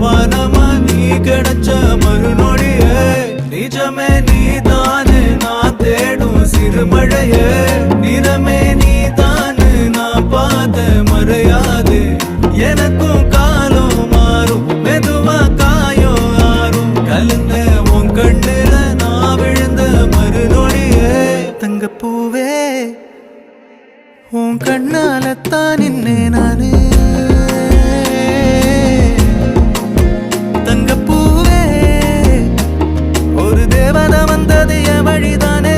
வானமா நீ கிடைச்ச மறுநொடியே நிஜமே நீதானு நான் தேடும் சிறுமழையே நிறமே நீதானு நான் பார்த்த மறையாது எனக்கும் காலம் மாறும் மெதுவா காயம் ஆறும் கலந்த உன் கண்ணுல நான் விழுந்த மறுநொடியே தங்கப்பூவே உன் கண்ணாலத்தான் நின்னே நானே தங்கப்பூவே ஒரு தேவதை வந்தது என் வழிதானே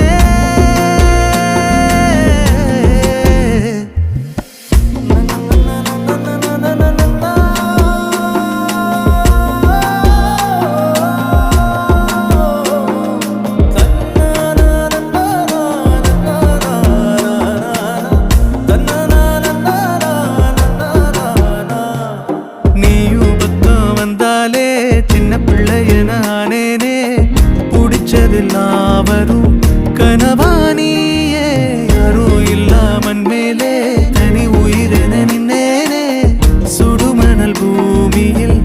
சின்ன பிள்ளையன ஆனேனே புடிச்சதெல்லாம் வரும் கனவானியே யாரும் இல்லாமன் மேலே தனி உயிரென நின்னேனே சுடுமணல் பூமியில்